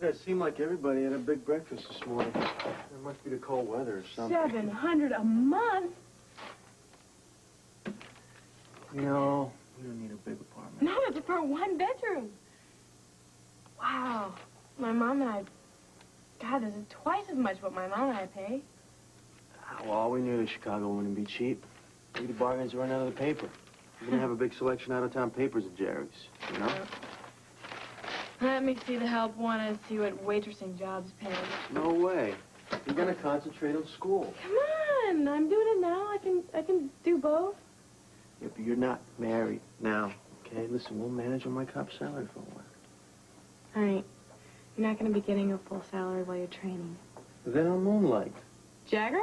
Yeah, it seemed like everybody had a big breakfast this morning. It must be the cold weather or something. $700 a month? You know, you don't need a big apartment. No, it's for 1 bedroom. Wow. My mom and I... God, this is twice as much what my mom and I pay. Well, we knew Chicago wouldn't be cheap. Maybe the bargains run out of the paper. We're gonna have a big selection out-of-town papers at Jerry's, you know? Let me see the help one and see what waitressing jobs pay. No way. You're gonna concentrate on school. Come on, I'm doing it now. I can do both. Yeah, but you're not married now, okay? Listen, we'll manage on my cop salary for a while. All right. You're not going to be getting a full salary while you're training. Then I'll moonlight. Jagger?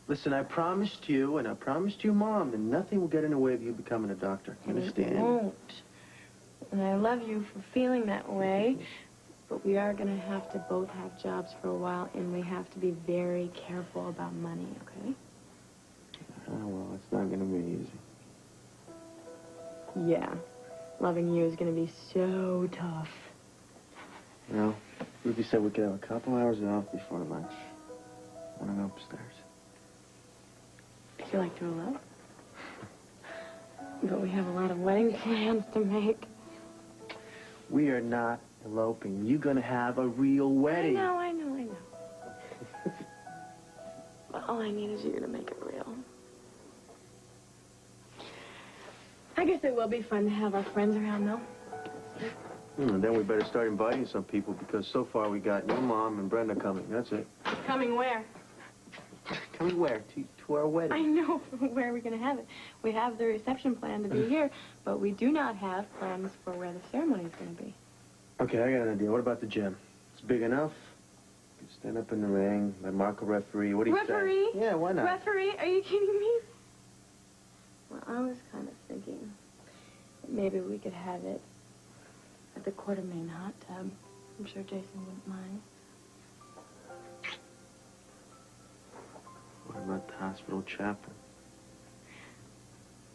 Listen, I promised you, and I promised you, Mom, that nothing will get in the way of you becoming a doctor. You understand? It won't. And I love you for feeling that way, but we are going to have to both have jobs for a while, and we have to be very careful about money, okay? Oh, well, it's not going to be easy. Yeah. Loving you is going to be so tough. You know, Ruthie said we could have a couple hours off before lunch. Want to go upstairs? Would you like to elope? But we have a lot of wedding plans to make. We are not eloping. You're going to have a real wedding. I know. But all I need is you to make it real. I guess it will be fun to have our friends around, though. Then we better start inviting some people, because so far we got your mom and Brenda coming. That's it. Coming where? Coming where? To our wedding. I know. Where are we going to have it? We have the reception planned to be here, but we do not have plans for where the ceremony is going to be. Okay, I got an idea. What about the gym? It's big enough. You can stand up in the ring, let Marco referee. What do you say? Referee? Yeah, why not? Referee? Are you kidding me? Well, I was kind of thinking that maybe we could have it at the Quartermain hot tub. I'm sure Jason wouldn't mind. What about the hospital chaplain?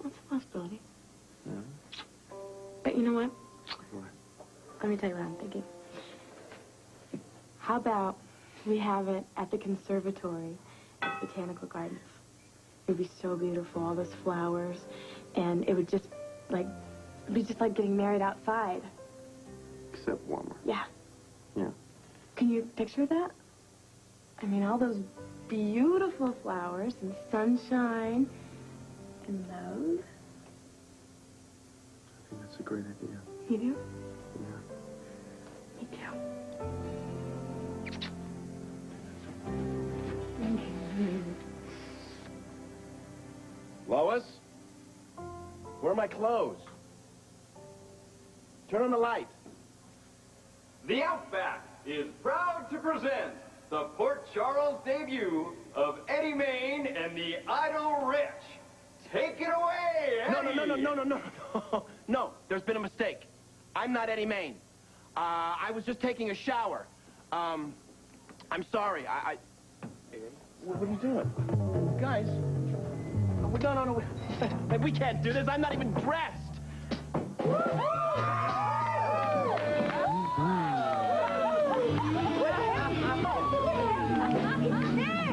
That's a possibility. Yeah. But you know what? What? Let me tell you what I'm thinking. How about we have it at the conservatory at Botanical Gardens? It would be so beautiful, all those flowers, and it would just, it'd be just like getting married outside. Except warmer. Yeah. Yeah. Can you picture that? I mean, all those beautiful flowers and sunshine and those. I think that's a great idea. You do? Yeah. Me too. Lois? Where are my clothes? Turn on the light. The Outback is proud to present the Port Charles debut of Eddie Main and the Idle Rich. Take it away, Eddie! No. No, there's been a mistake. I'm not Eddie Main. I was just taking a shower. I'm sorry. What are you doing? Guys, no. We can't do this. I'm not even dressed.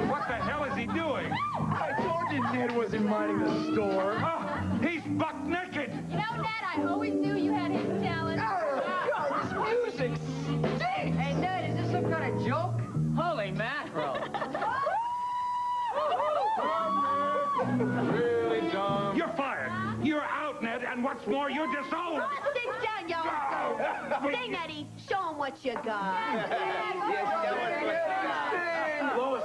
What the hell is he doing? I told you Ned wasn't minding the store. Oh, he's buck naked. You know, Ned, I always knew you had hidden talent. God, this music stinks. Hey, Ned, is this some kind of joke? Holy mackerel. Really, Tom? You're fired. You're out, Ned, and what's more, you're disowned. Sit down, y'all. Say, Nettie, show him what you got. Lois,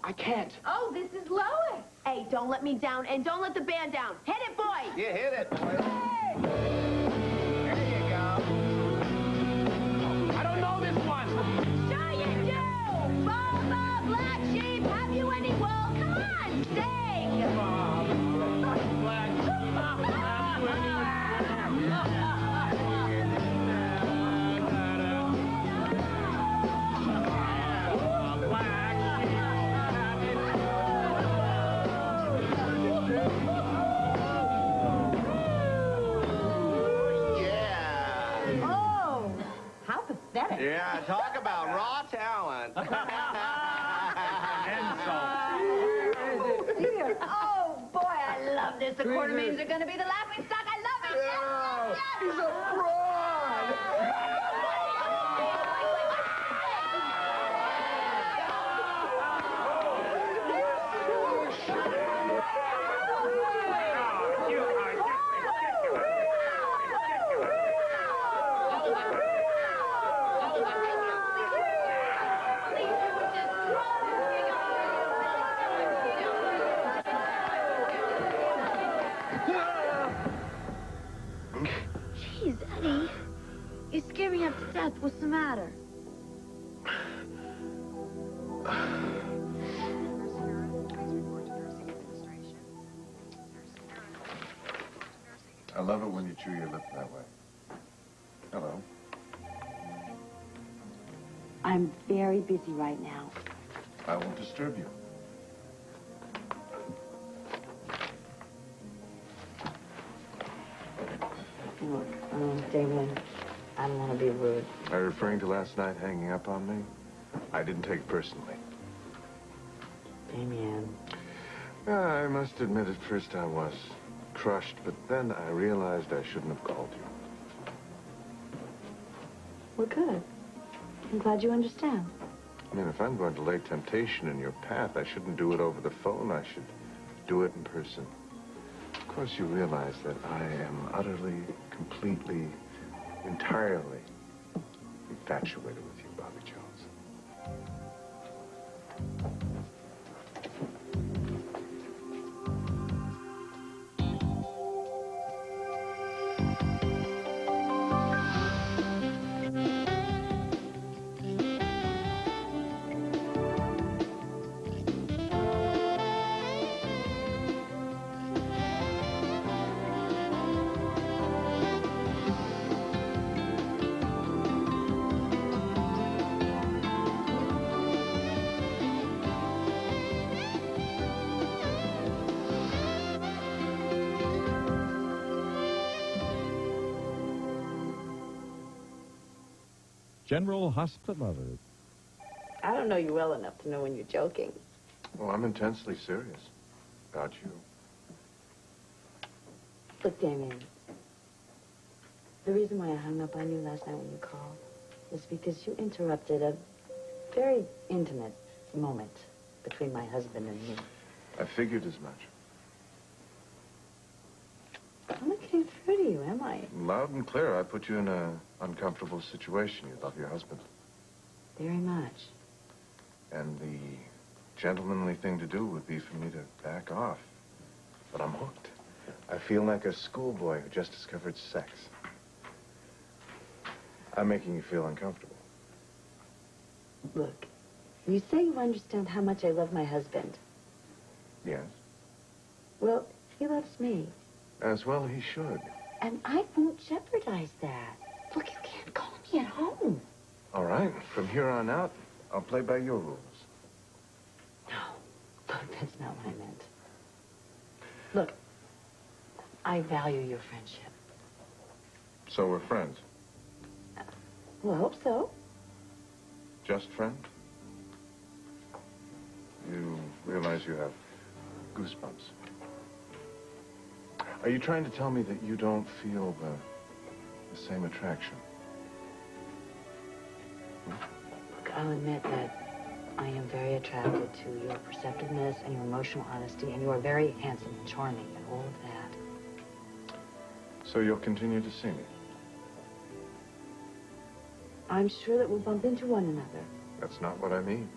I can't. Oh, this is Lois. Hey, don't let me down, and don't let the band down. Hit it, boys. Yeah, hit it. There you go. I don't know this one. Sure you do. Baba, Black Sheep, have you any wool? Come on, sing. said it. Yeah, talk about raw talent. Oh, boy, I love this. The Quartermains are going to be the laughing stock. I love it. He's a fraud! You are just Jeez, Eddie. You scare me up to death. What's the matter? I love it when you chew your lip that way. Hello. I'm very busy right now. I won't disturb you. Look, Damien, I don't want to be rude. Are you referring to last night hanging up on me? I didn't take it personally. Damien. I must admit, at first I was crushed, but then I realized I shouldn't have called you. Well, good. I'm glad you understand. I mean, if I'm going to lay temptation in your path, I shouldn't do it over the phone. I should do it in person. Of course, you realize that I am utterly, completely, entirely infatuated with you, Bobby Jones. General Hospitalover. I don't know you well enough to know when you're joking. Well, I'm intensely serious about you. Look, Damien, the reason why I hung up on you last night when you called was because you interrupted a very intimate moment between my husband and me. I figured as much. I'm not getting through to you, am I? Loud and clear, I put you in an uncomfortable situation. You love your husband. Very much. And the gentlemanly thing to do would be for me to back off. But I'm hooked. I feel like a schoolboy who just discovered sex. I'm making you feel uncomfortable. Look, you say you understand how much I love my husband. Yes. Well, he loves me. As well he should. And I won't jeopardize that. Look, you can't call me at home. All right. From here on out, I'll play by your rules. No, look, that's not what I meant. Look, I value your friendship. So we're friends. Well, I hope so. Just friends? You realize you have goosebumps. Are you trying to tell me that you don't feel the same attraction? Look, I'll admit that I am very attracted to your perceptiveness and your emotional honesty, and you are very handsome and charming and all of that. So you'll continue to see me? I'm sure that we'll bump into one another. That's not what I mean.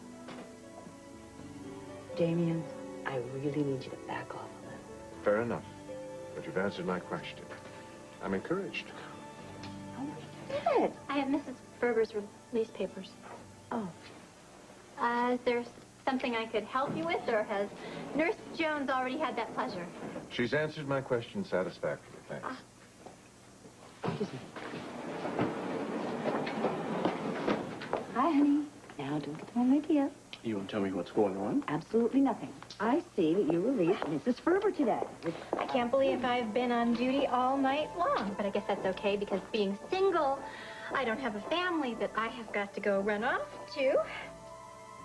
Damien, I really need you to back off a little. Fair enough. But you've answered my question. I'm encouraged. Oh, what did? I have Mrs. Berger's release papers. Oh. Is there something I could help you with, or has Nurse Jones already had that pleasure? She's answered my question satisfactorily, thanks. Excuse me. Hi, honey. Now, don't get the wrong idea. You won't tell me what's going on? Absolutely nothing. I see that you released Mrs. Ferber today. I can't believe I've been on duty all night long, but I guess that's okay because being single I don't have a family that I have got to go run off to.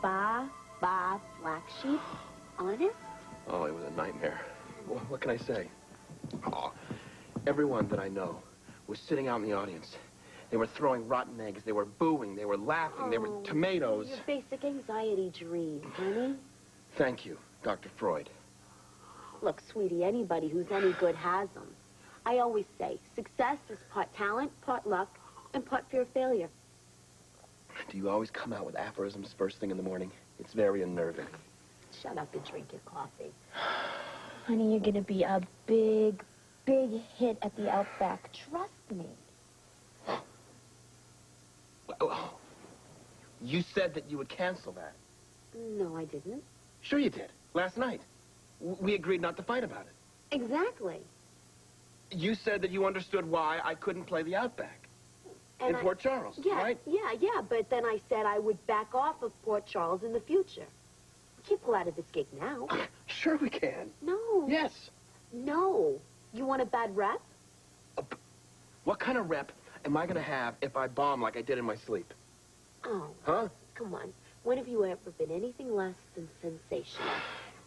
Ba, black sheep. Honest? Oh, it was a nightmare. What can I say? Oh, everyone that I know was sitting out in the audience. They were throwing rotten eggs. They were booing. They were laughing. They were tomatoes. Your basic anxiety dream, honey. Thank you, Dr. Freud. Look, sweetie, anybody who's any good has them. I always say, success is part talent, part luck, and part fear of failure. Do you always come out with aphorisms first thing in the morning? It's very unnerving. Shut up and drink your coffee. Honey, you're gonna be a big, big hit at the Outback. Trust me. Oh, you said that you would cancel that. No, I didn't. Sure you did. Last night. We agreed not to fight about it. Exactly. You said that you understood why I couldn't play the Outback. And in Port Charles, right? Yeah, but then I said I would back off of Port Charles in the future. We can't pull out of this gig now. Sure we can. No. Yes. No. You want a bad rep? What kind of rep am I going to have if I bomb like I did in my sleep? Oh. Huh? Come on. When have you ever been anything less than sensational?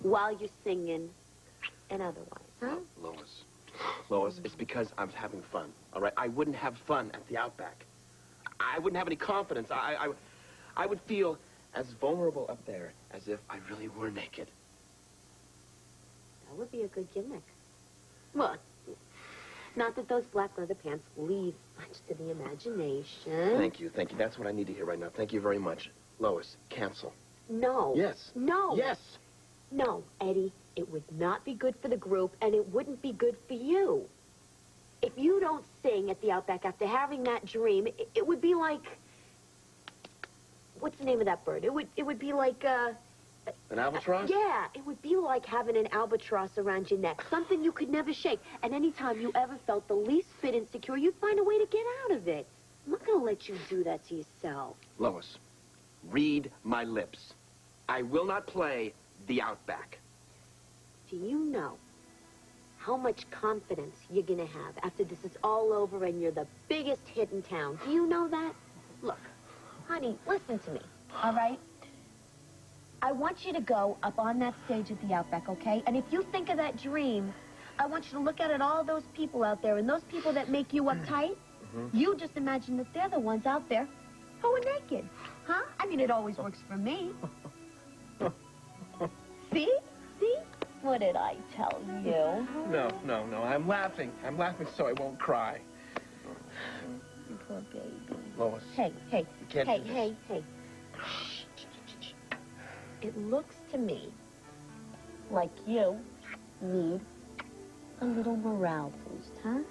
While you're singing and otherwise, huh? Lois, it's because I'm having fun, all right? I wouldn't have fun at the Outback. I wouldn't have any confidence. I would feel as vulnerable up there as if I really were naked. That would be a good gimmick. Well, not that those black leather pants leave much to the imagination. Thank you. That's what I need to hear right now. Thank you very much. Lois, cancel. No. Yes. No. Yes. No, Eddie, it would not be good for the group, and it wouldn't be good for you. If you don't sing at the Outback after having that dream, it would be like... What's the name of that bird? It would be like, An albatross? Yeah, it would be like having an albatross around your neck, something you could never shake. And anytime you ever felt the least bit insecure, you'd find a way to get out of it. I'm not going to let you do that to yourself. Lois, read my lips. I will not play the Outback. Do you know how much confidence you're going to have after this is all over and you're the biggest hit in town? Do you know that? Look, honey, listen to me, all right? I want you to go up on that stage at the Outback, okay? And if you think of that dream, I want you to look out at all those people out there, and those people that make you uptight, you just imagine that they're the ones out there who are naked. Huh? I mean, it always works for me. See? See? What did I tell you? No. I'm laughing. I'm laughing so I won't cry. Poor baby. Lois. Hey. You can't do this. Hey. Shh. It looks to me like you need a little morale boost, huh?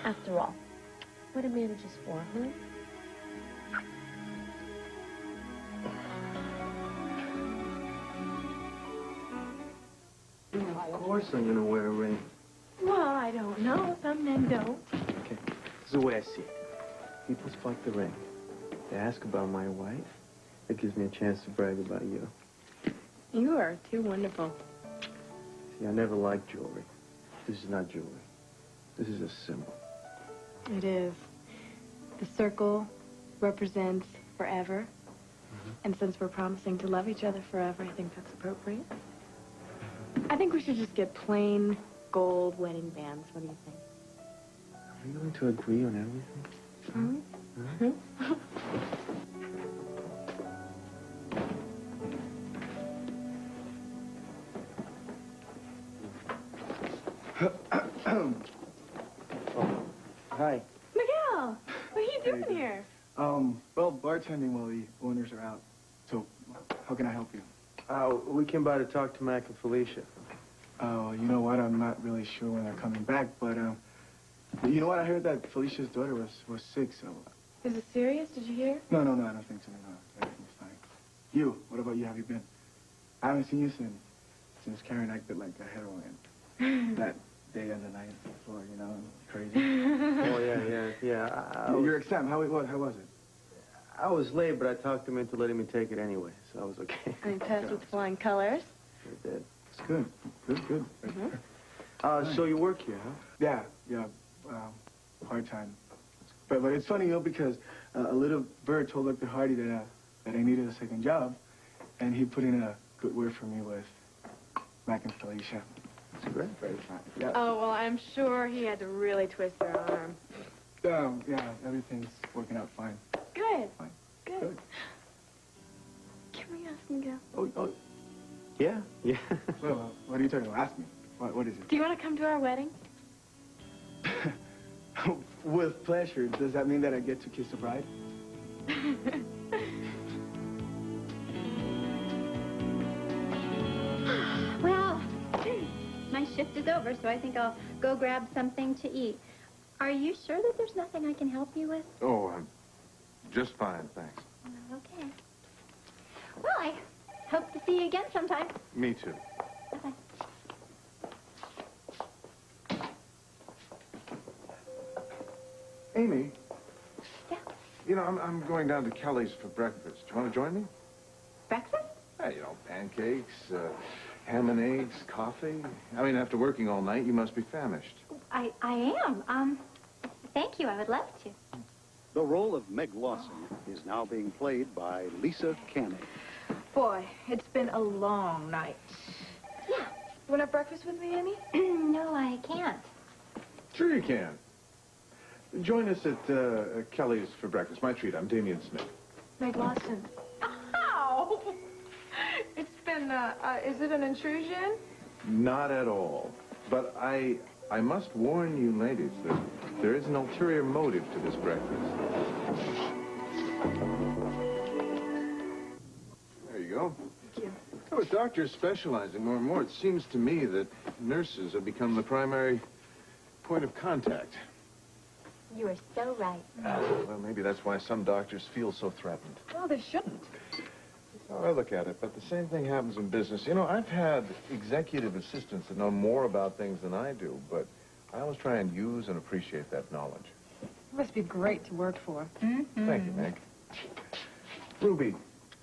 After all, what are managers for, huh? Of course I'm gonna wear a ring. Well, I don't know. Some men don't. Okay, this is the way I see it. People spike the ring. They ask about my wife. It gives me a chance to brag about you. You are too wonderful. See, I never liked jewelry. This is not jewelry. This is a symbol. It is. The circle represents forever. And since we're promising to love each other forever, I think that's appropriate. I think we should just get plain gold wedding bands. What do you think? Are we going to agree on everything? Hi. Miguel, what are you doing here? Well, bartending while the owners are out. So, how can I help you? We came by to talk to Mac and Felicia. Oh, you know what? I'm not really sure when they're coming back, but, you know what? I heard that Felicia's daughter was sick, so... Is it serious? Did you hear? No, I don't think so. No, everything's fine. You, what about you? How have you been? I haven't seen you since Karen acted like a heroine. That day and the night before, you know, crazy. Oh, yeah. Your exam, how was it? I was late, but I talked him into letting me take it anyway, so I was okay. I passed with flying colors. I did. It's good. Good. So you work here, huh? Yeah, part-time. But it's funny, because a little bird told Dr. Hardy that I needed a second job, and he put in a good word for me with Mac and Felicia. It's great. Very fine. Yeah. Oh, well, I'm sure he had to really twist their arm. Yeah, everything's working out fine. Good. Fine. Good. Can we ask him to go? Oh, yeah. Well, what are you talking about? Ask me. What is it? Do you want to come to our wedding? With pleasure. Does that mean that I get to kiss the bride? Well, my shift is over, so I think I'll go grab something to eat. Are you sure that there's nothing I can help you with? Oh, I'm just fine, thanks. Okay. Well, I hope to see you again sometime. Me too. Bye-bye. Amy? Yeah? You know, I'm going down to Kelly's for breakfast. Do you want to join me? Breakfast? Hey, pancakes, ham and eggs, coffee. I mean, after working all night, you must be famished. I am. Thank you. I would love to. The role of Meg Lawson is now being played by Lisa Canning. Boy, it's been a long night. Yeah. You want to have breakfast with me, Amy? No, I can't. Sure you can. Join us at Kelly's for breakfast. My treat. I'm Damian Smith. Meg Lawson. Ow! It's been, is it an intrusion? Not at all. But I must warn you ladies that there is an ulterior motive to this breakfast. There you go. Thank you. With doctors specializing more and more, it seems to me that nurses have become the primary point of contact. You are so right. Well, maybe that's why some doctors feel so threatened. No, they shouldn't. Oh, I look at it, but the same thing happens in business. You know, I've had executive assistants that know more about things than I do, but I always try and use and appreciate that knowledge. You must be great to work for. Mm-hmm. Thank you, Meg. Ruby,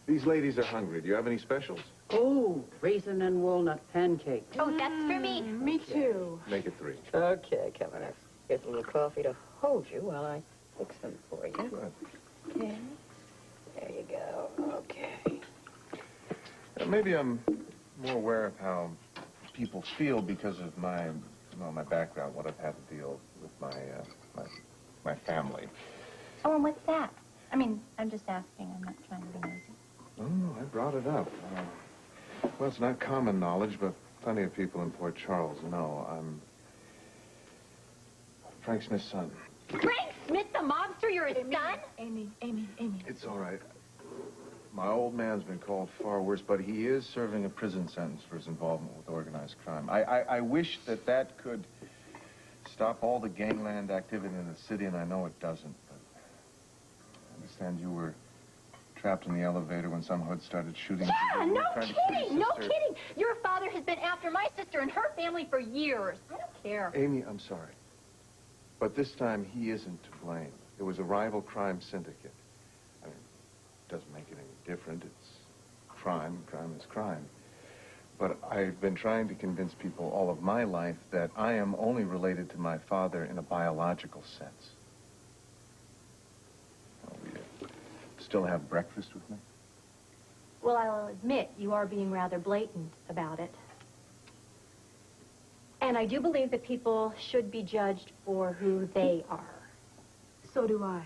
these ladies are hungry. Do you have any specials? Oh, raisin and walnut pancakes. Oh, that's for me. Me too. Make it 3. Okay, come on. Here's a little coffee to hold you while I fix them for you. Good. Okay. There you go. Okay. Maybe I'm more aware of how people feel because of my background, what I've had to deal with my family. Oh, and what's that? I mean, I'm just asking. I'm not trying to be nosy. Oh, I brought it up. Well, it's not common knowledge, but plenty of people in Port Charles know. I'm Frank Smith's son. Frank Smith, the mobster, you're his son? Amy. It's all right. My old man's been called far worse, but he is serving a prison sentence for his involvement with organized crime. I wish that could stop all the gangland activity in the city, and I know it doesn't. But I understand you were trapped in the elevator when some hood started shooting. Yeah, people. no Trying to kill your kidding, no sister. kidding. Your father has been after my sister and her family for years. I don't care. Amy, I'm sorry. But this time, he isn't to blame. It was a rival crime syndicate. I mean, it doesn't make it any different. It's crime. Crime is crime. But I've been trying to convince people all of my life that I am only related to my father in a biological sense. Will you still have breakfast with me? Well, I'll admit you are being rather blatant about it. And I do believe that people should be judged for who they are. So do I.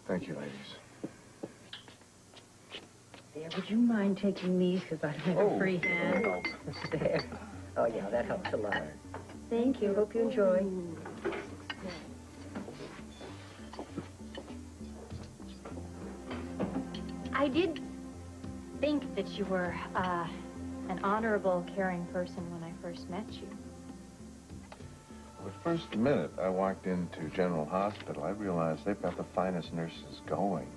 Thank you, ladies. There, would you mind taking these? Because I don't have a free hand. There. Oh, yeah, that helps a lot. Thank you. Hope you enjoy. I did think that you were, an honorable, caring person when I first met you. The first minute I walked into General Hospital, I realized they've got the finest nurses going.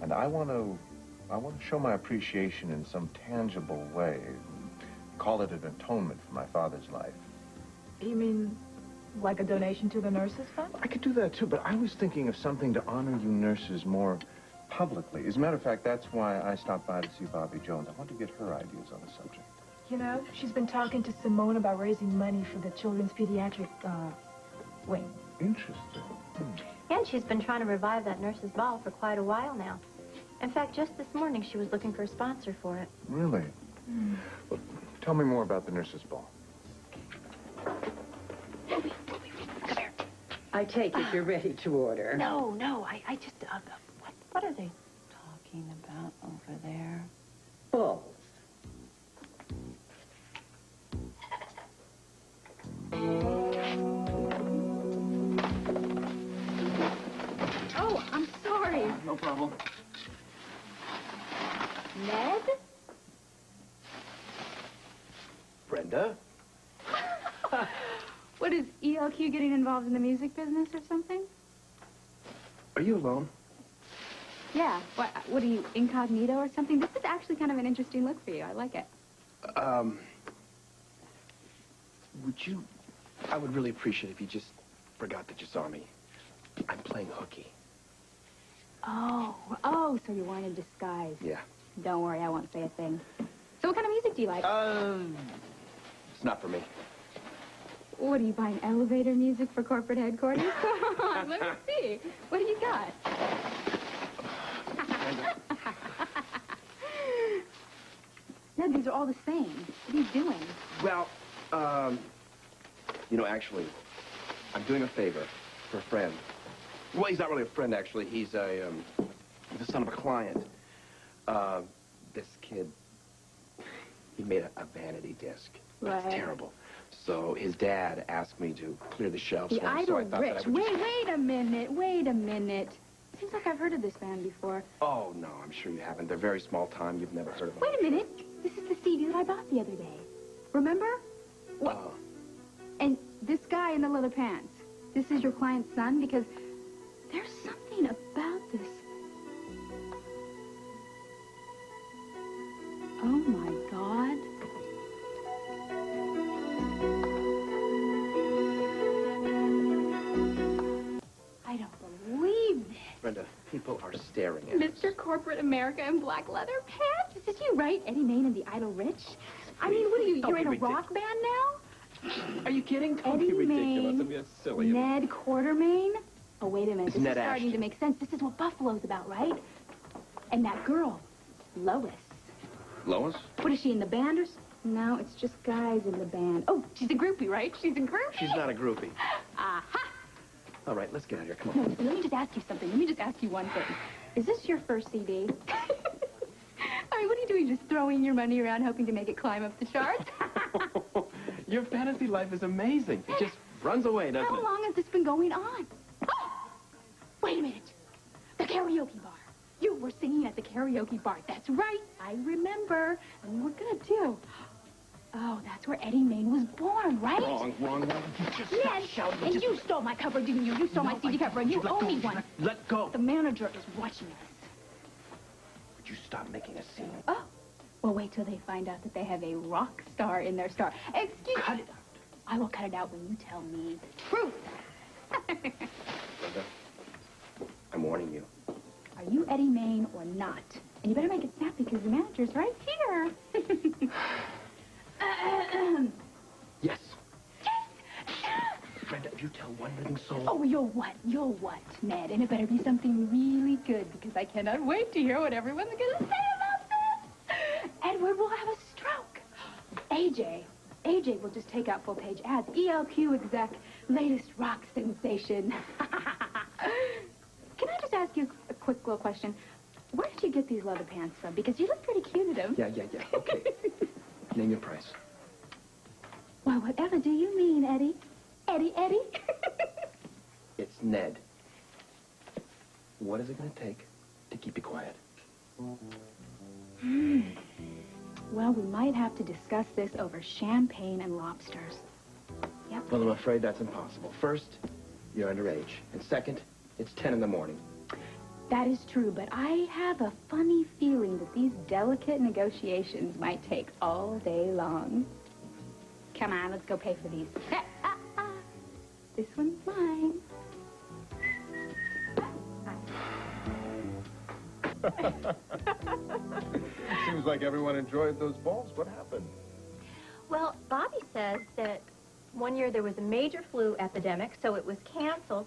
And I want to show my appreciation in some tangible way. Call it an atonement for my father's life. You mean like a donation to the nurses' fund? I could do that too, but I was thinking of something to honor you nurses more publicly. As a matter of fact, that's why I stopped by to see Bobby Jones. I want to get her ideas on the subject. You know, she's been talking to Simone about raising money for the children's pediatric, wing. Interesting. And she's been trying to revive that nurse's ball for quite a while now. In fact, just this morning, she was looking for a sponsor for it. Really? Well, tell me more about the nurse's ball. I take it you're ready to order. No, I just, What are they talking about over there? Balls. Oh, I'm sorry. No problem. Ned? Brenda? What, is ELQ getting involved in the music business or something? Are you alone? Yeah. What are you, incognito or something? This is actually kind of an interesting look for you. I like it. I would really appreciate if you just forgot that you saw me. I'm playing hooky. Oh, so you're wearing a disguise. Yeah. Don't worry, I won't say a thing. So what kind of music do you like? It's not for me. What, are you buying elevator music for corporate headquarters? Come on, let me see. What do you got? No, these are all the same. What are you doing? Well, actually, I'm doing a favor for a friend. Well, he's not really a friend, actually. He's the son of a client. This kid, he made a vanity disc. Right. It's terrible. So his dad asked me to clear the shelves The for him, so I Idle thought Rich. that I would just... Wait a minute. Seems like I've heard of this band before. Oh, no, I'm sure you haven't. They're very small time. You've never heard of them. Wait a minute. This is the CD that I bought the other day. Remember? What? And this guy in the leather pants, this is your client's son? Because there's something about this. Oh, my God. I don't believe this. Brenda, people are staring at us. Mr. Corporate America in black leather pants? Is this you, right? Eddie Main and the Idle Rich? I mean, what are you? Don't You're in be a rock band now? Are you kidding? Don't Eddie be ridiculous. Main, I mean, that's silly. Ned Quartermain? Oh, wait a minute. It's This Ned is starting Ashton. to make sense. This is what Buffalo's about, right? And that girl, Lois. Lois? What is she, in the band or No, it's just guys in the band. Oh, she's a groupie, right? She's a groupie? She's not a groupie. Aha! All right, let's get out of here. Come No, on. let me just ask you something. Let me just ask you one thing. Is this your first CD? I mean, what are you doing? Just throwing your money around hoping to make it climb up the charts? Your fantasy life is amazing. It just runs away, doesn't How it? long has this been going on? Wait a minute. The karaoke bar. You were singing at the karaoke bar. That's right. I remember. And you were good, too. Oh, that's where Eddie Main was born, right? Wrong. Just stop Yes, shouting. and Just- you stole my cover, didn't you? You stole my CD cover, and you let owe go. me one. Let go. The manager is watching us. Would you stop making a scene? Oh, well, wait till they find out that they have a rock star in their star. Excuse me. Cut it out. I will cut it out when you tell me the truth. Brenda, I'm warning you. Are you Eddie Main or not? And you better make it snappy because the manager's right here. Yes. Brenda, if you tell one living soul... Oh, you'll what? You'll what, Ned? And it better be something really good because I cannot wait to hear what everyone's going to say about this. Edward will have a stroke. AJ will just take out full-page ads. ELQ exec, latest rock sensation. Can I just ask you a quick little question? Where did you get these leather pants from? Because you look pretty cute in them. Yeah. Okay. Name your price. Why, whatever do you mean, Eddie? Eddie? It's Ned. What is it going to take to keep you quiet? Well, we might have to discuss this over champagne and lobsters. Yep. Well, I'm afraid that's impossible. First, you're underage. And second, it's 10 in the morning. That is true, but I have a funny feeling that these delicate negotiations might take all day long. Come on, let's go pay for these. This one's mine. Seems like everyone enjoyed those balls. What happened? Well, Bobby says that one year there was a major flu epidemic, so it was canceled.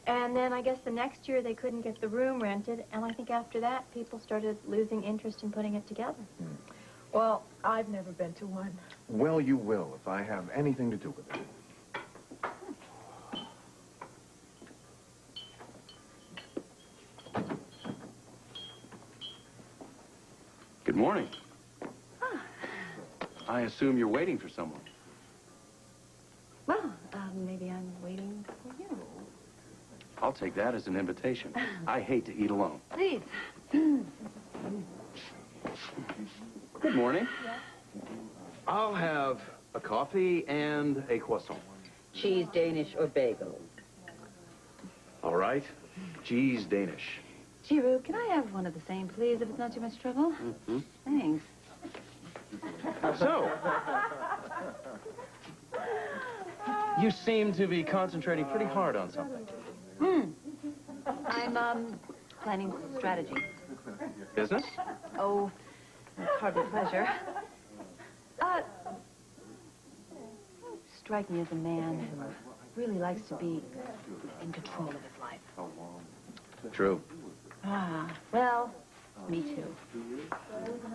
And then I guess the next year they couldn't get the room rented, and I think after that people started losing interest in putting it together. Well, I've never been to one. Well, you will if I have anything to do with it. Good morning. I assume you're waiting for someone. Well, maybe I'm waiting for you. I'll take that as an invitation. I hate to eat alone. Please. Good morning. I'll have a coffee and a croissant. Cheese, Danish, or bagel? All right. Cheese Danish. Chiru, can I have one of the same, please, if it's not too much trouble? Mm-hmm. Thanks. So, you seem to be concentrating pretty hard on something. I'm, planning strategy. Business? Oh, it's hardly pleasure. Strike me as a man who really likes to be in control of his life. True. Well, me too.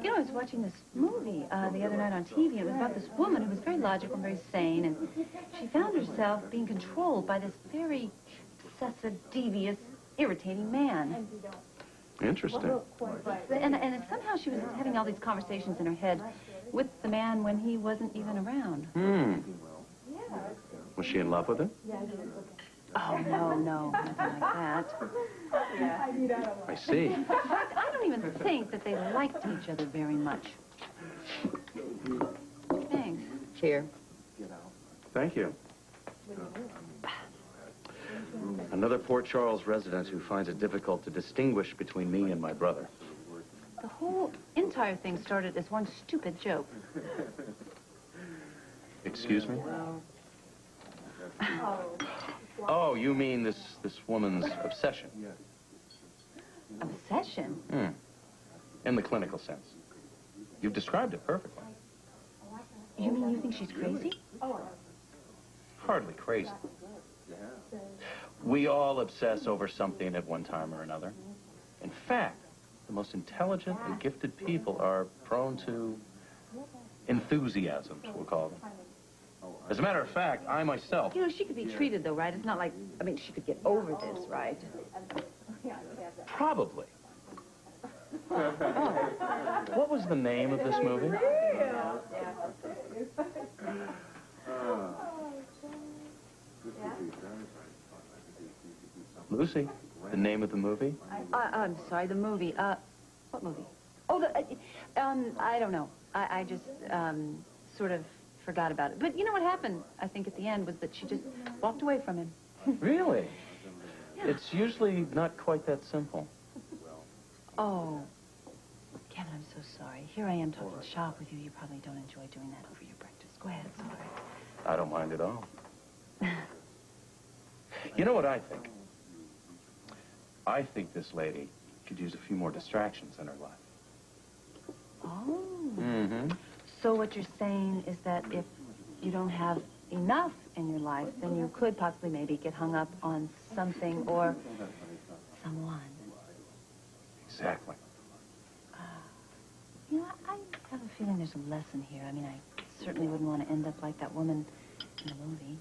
You know, I was watching this movie the other night on TV. It was about this woman who was very logical and very sane, and she found herself being controlled by this very obsessive, devious, irritating man. Interesting. And somehow she was having all these conversations in her head with the man when he wasn't even around. Was she in love with him? Oh, no, nothing like that. I see. In fact, I don't even think that they liked each other very much. Thanks. Here. Thank you. Another Port Charles resident who finds it difficult to distinguish between me and my brother. The whole entire thing started as one stupid joke. Excuse me? Oh, you mean this woman's obsession? Obsession? In the clinical sense. You've described it perfectly. You mean you think she's crazy? Hardly crazy. We all obsess over something at one time or another. In fact, the most intelligent and gifted people are prone to enthusiasms, we'll call them. As a matter of fact, I myself... You know, she could be treated, though, right? It's not like, I mean, she could get over this, right? Probably. What was the name of this movie? Lucy, the name of the movie? I'm sorry, the movie. What movie? Oh, I don't know. I just, sort of forgot about it. But you know what happened, I think, at the end, was that she just walked away from him. Really? Yeah. It's usually not quite that simple. Oh. Kevin, I'm so sorry. Here I am talking shop with you. You probably don't enjoy doing that over your breakfast. Go ahead, sorry. I don't mind at all. You know what I think? I think this lady could use a few more distractions in her life. Oh. Mm-hmm. So what you're saying is that if you don't have enough in your life, then you could possibly maybe get hung up on something or someone. Exactly. You know, I have a feeling there's a lesson here. I mean, I certainly wouldn't want to end up like that woman in the movie.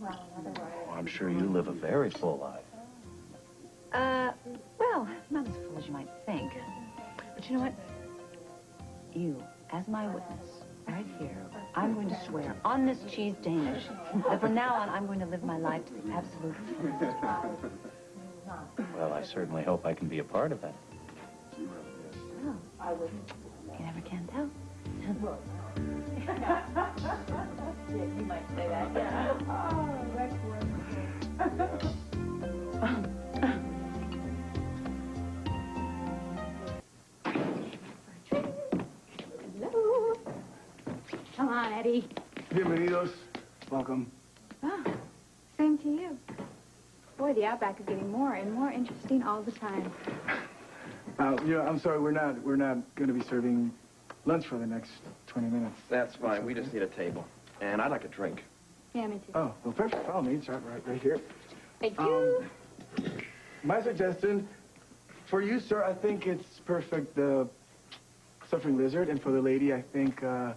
Oh, I'm sure you live a very full life. Well, not as full as you might think. But you know what? You, as my witness, right here, I'm going to swear on this cheese Danish that from now on I'm going to live my life to the absolute fullest. Well, I certainly hope I can be a part of that. Well, you never can tell. You might say that. Oh, that's wonderful. Hello. Come on, Eddie. Bienvenidos. Welcome. Oh, same to you. Boy, the Outback is getting more and more interesting all the time. You know, I'm sorry, we're not going to be serving lunch for the next 20 minutes. That's fine. We just need a table. And I'd like a drink. Yeah, me too. Oh, well, perfect. Follow me. It's right here. Thank you. My suggestion for you, sir, I think it's perfect. The suffering lizard, and for the lady, I think a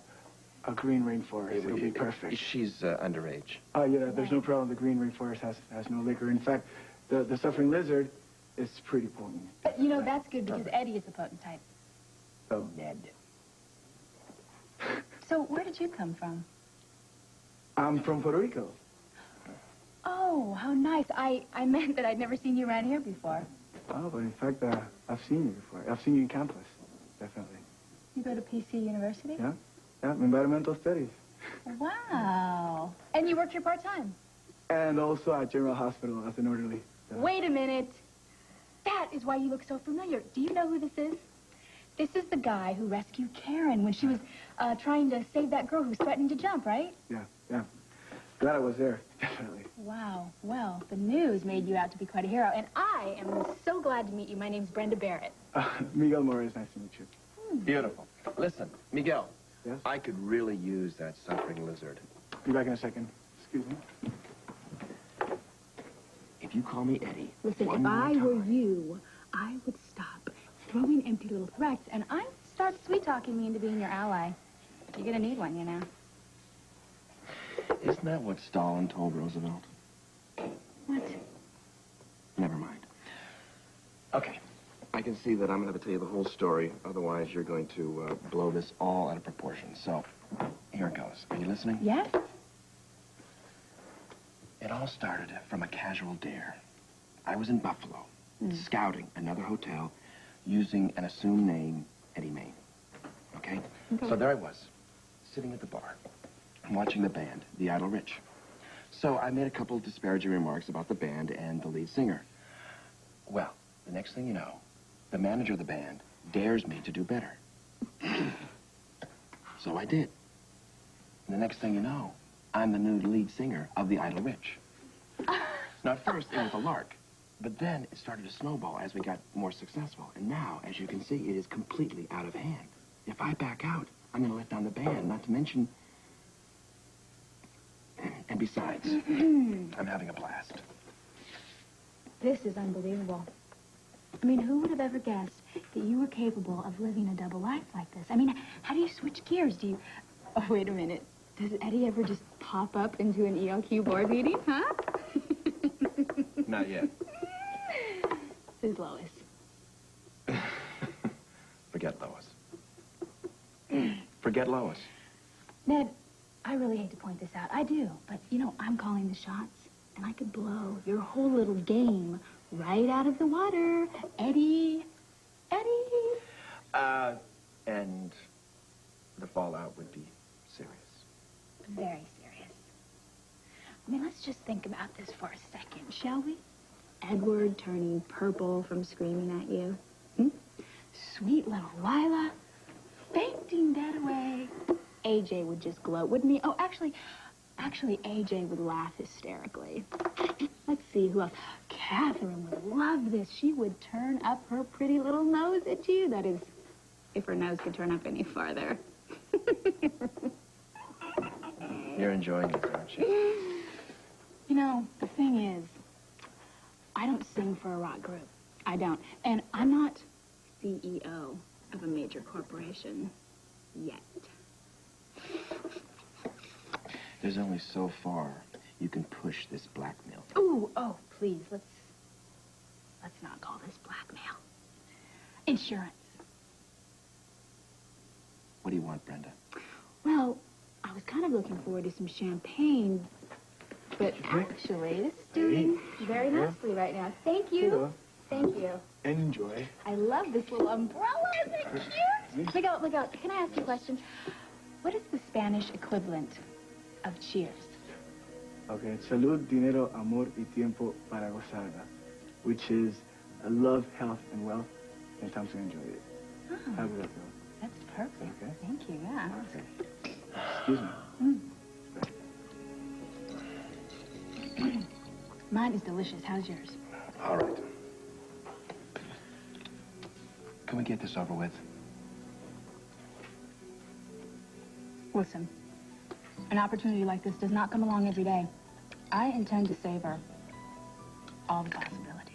green rainforest. It'll be perfect. She's underage. Yeah, there's no problem. The green rainforest has no liquor. In fact, the suffering lizard is pretty potent. But, you know, that's good because Eddie is the potent type. Oh. Ned. So where did you come from? I'm from Puerto Rico. Oh, how nice. I meant that I'd never seen you around here before. Oh, but in fact, I've seen you before. I've seen you in campus, definitely. You go to PC University? Yeah, environmental studies. Wow. And you work here part-time? And also at General Hospital as an orderly. Wait a minute. That is why you look so familiar. Do you know who this is? This is the guy who rescued Karen when she was trying to save that girl who was threatening to jump, right? Yeah. Glad I was there, definitely. Wow. Well, the news made you out to be quite a hero, and I am so glad to meet you. My name's Brenda Barrett. Miguel Morris, nice to meet you. Beautiful. Listen, Miguel. Yes? I could really use that suffering lizard. Be back in a second. Excuse me. If you call me Eddie, Listen, one if more I time, were you, I would stop throwing empty little threats, and I'd start sweet-talking me into being your ally. You're gonna need one, you know. Isn't that what Stalin told Roosevelt? What? Never mind. Okay. I can see that I'm going to have to tell you the whole story. Otherwise, you're going to blow this all out of proportion. So, here it goes. Are you listening? Yes? It all started from a casual dare. I was in Buffalo, scouting another hotel using an assumed name, Eddie Main. Okay? So there I was, sitting at the bar, watching the band, the Idle Rich. So I made a couple of disparaging remarks about the band and the lead singer. Well, the next thing you know, the manager of the band dares me to do better. So I did. And the next thing you know, I'm the new lead singer of the Idle Rich. Now, at first, it was a lark. But then it started to snowball as we got more successful. And now, as you can see, it is completely out of hand. If I back out, I'm going to let down the band, not to mention... And besides, I'm having a blast. This is unbelievable. I mean, who would have ever guessed that you were capable of living a double life like this? I mean, how do you switch gears? Do you... Oh, wait a minute. Does Eddie ever just pop up into an ELQ board meeting, huh? Not yet. This is Lois. Forget Lois. Forget Lois. Ned, I really hate to point this out. I do. But, you know, I'm calling the shots. And I could blow your whole little game right out of the water. Eddie. And the fallout would be serious. Very serious. I mean, let's just think about this for a second, shall we? Edward turning purple from screaming at you. Sweet little Lila fainting dead away. AJ would just gloat, wouldn't he? Oh, actually, AJ would laugh hysterically. Let's see who else. Catherine would love this. She would turn up her pretty little nose at you. That is, if her nose could turn up any farther. You're enjoying this, aren't you? You know, the thing is, I don't sing for a rock group. I don't. And I'm not CEO of a major corporation yet. There's only so far you can push this blackmail. Ooh, oh, please, let's not call this blackmail. Insurance. What do you want, Brenda? Well, I was kind of looking forward to some champagne, but actually, this is doing very nicely right now. Thank you. Thank you. Enjoy. I love this little umbrella. Isn't it cute? Look out. Can I ask you a question? What is the Spanish equivalent of cheers? Okay, salud, dinero, amor y tiempo para gozarla, which is love, health, and wealth, and time to enjoy it. Oh, How does that go? that's perfect. Okay. Thank you, yeah. Excuse me. Mine is delicious. How's yours? All right. Can we get this over with? Listen, an opportunity like this does not come along every day. I intend to savor all the possibilities.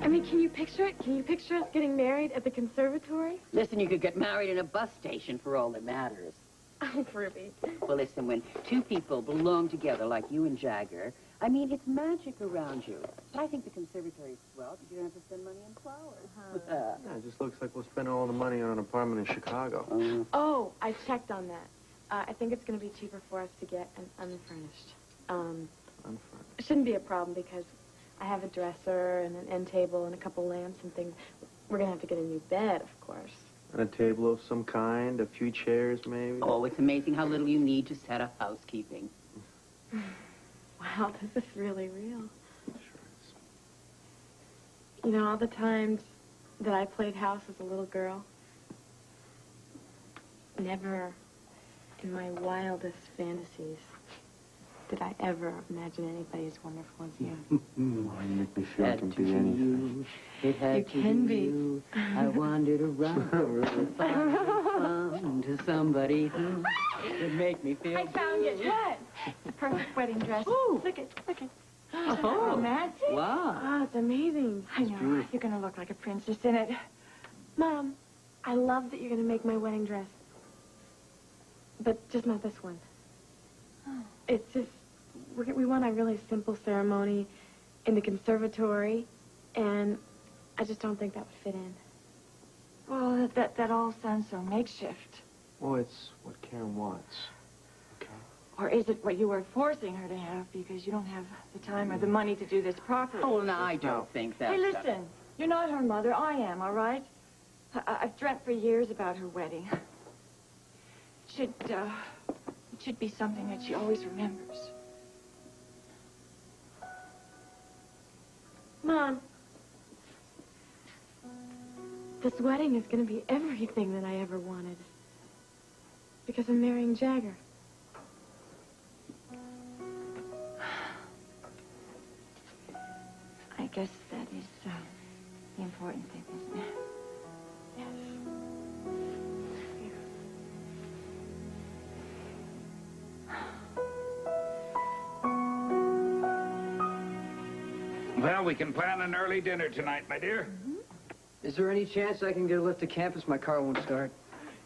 I mean, can you picture it? Can you picture us getting married at the conservatory? Listen, you could get married in a bus station for all that matters. Oh, Ruby. Well, listen, when two people belong together like you and Jagger, I mean, it's magic around you. But I think the conservatory's swell. You don't have to spend money on flowers. Yeah, it just looks like we'll spend all the money on an apartment in Chicago. Oh, I checked on that. I think it's going to be cheaper for us to get an unfurnished. It shouldn't be a problem because I have a dresser and an end table and a couple lamps and things. We're going to have to get a new bed, of course. And a table of some kind, a few chairs maybe. Oh, it's amazing how little you need to set up housekeeping. Wow, this is really real. Sure is. You know, all the times that I played house as a little girl, never in my wildest fantasies did I ever imagine anybody as wonderful as you. Oh, you make me feel I can be anything. It had You to can be be. you. I wandered around and found to somebody who would make me feel I found it. What? The perfect wedding dress. Ooh. Look at. Oh, Romantic? wow. Oh, it's amazing. I know. You're going to look like a princess in it. Mom, I love that you're going to make my wedding dress. But just not this one. It's just, we want a really simple ceremony in the conservatory, and I just don't think that would fit in. Well, that all sounds so makeshift. Well, it's what Karen wants. Okay? Or is it what you are forcing her to have because you don't have the time or the money to do this properly? Oh, no, I don't think that. Hey, listen. You're not her mother. I am, all right? I've dreamt for years about her wedding. It should be something that she always remembers. Mom, this wedding is going to be everything that I ever wanted. Because I'm marrying Jagger. I guess that is the important thing, isn't it? Yes. Well, we can plan an early dinner tonight, my dear. Is there any chance I can get a lift to campus? My car won't start.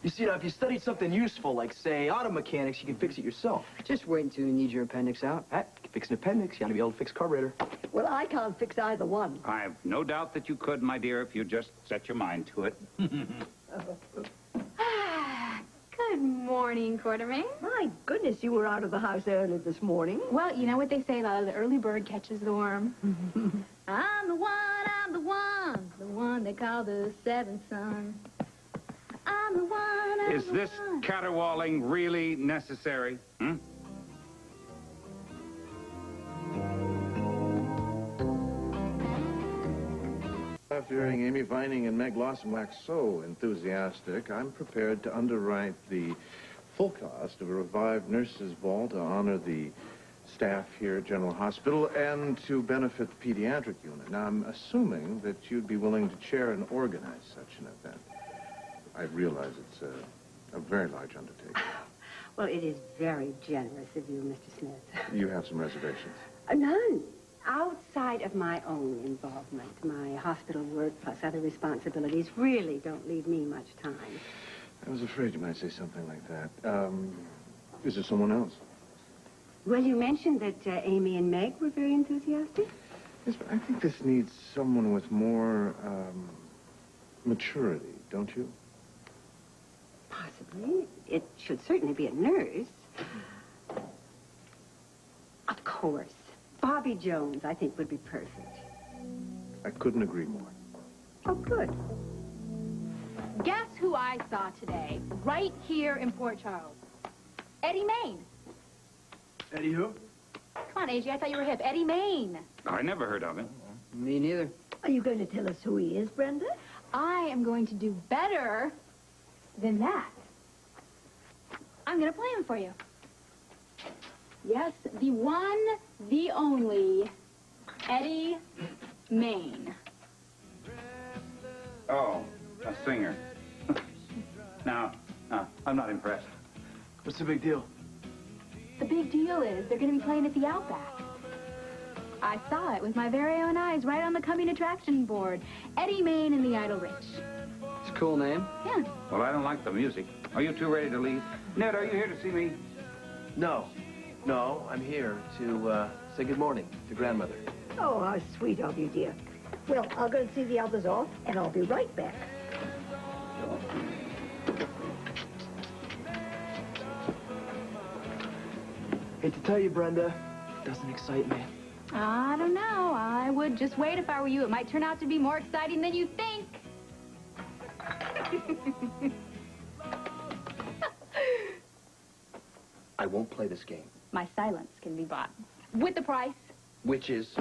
You see, now, if you studied something useful, like, say, auto mechanics, you can fix it yourself. Just wait until you need your appendix out. You can fix an appendix. You gotta be able to fix carburetor. Well, I can't fix either one. I have no doubt that you could, my dear, if you just set your mind to it. Good morning, Quartermain. My goodness, you were out of the house early this morning. Well, you know what they say, Lila, the early bird catches the worm. I'm the one they call the seventh son. I'm the one, Is this caterwauling really necessary? Hmm? After hearing Amy Vining and Meg Lawson wax so enthusiastic, I'm prepared to underwrite the full cost of a revived nurses' ball to honor the staff here at General Hospital and to benefit the pediatric unit. Now, I'm assuming that you'd be willing to chair and organize such an event. I realize it's a very large undertaking. Well, it is very generous of you, Mr. Smith. You have some reservations. None. Outside of my own involvement, my hospital work plus other responsibilities really don't leave me much time. I was afraid you might say something like that. Is there someone else? Well, you mentioned that Amy and Meg were very enthusiastic. Yes, but I think this needs someone with more maturity, don't you? Possibly. It should certainly be a nurse. Of course. Bobby Jones, I think, would be perfect. I couldn't agree more. Oh, good. Guess who I saw today, right here in Port Charles? Eddie Main. Eddie who? Come on, AJ, I thought you were hip. Eddie Main. I never heard of him. Me neither. Are you going to tell us who he is, Brenda? I am going to do better than that. I'm going to play him for you. Yes, the one, the only, Eddie Main. Oh, a singer. No, I'm not impressed. What's the big deal? The big deal is they're going to be playing at the Outback. I saw it with my very own eyes right on the coming attraction board. Eddie Main and the Idle Rich. It's a cool name. Yeah. Well, I don't like the music. Are you two ready to leave? Ned, are you here to see me? No. No, I'm here to say good morning to Grandmother. Oh, how sweet of you, dear. Well, I'll go and see the others off, and I'll be right back. Hate to tell you, Brenda, doesn't excite me. I don't know. I would just wait if I were you. It might turn out to be more exciting than you think. I won't play this game. My silence can be bought. With the price. Which is?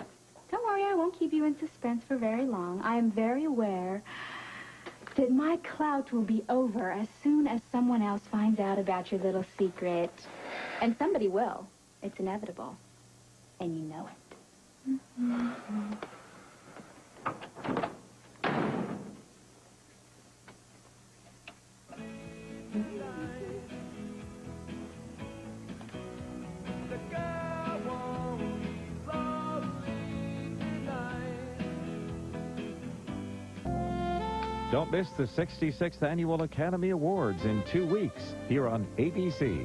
Don't worry, I won't keep you in suspense for very long. I am very aware that my clout will be over as soon as someone else finds out about your little secret. And somebody will. It's inevitable. And you know it. Don't miss the 66th Annual Academy Awards in 2 weeks here on ABC.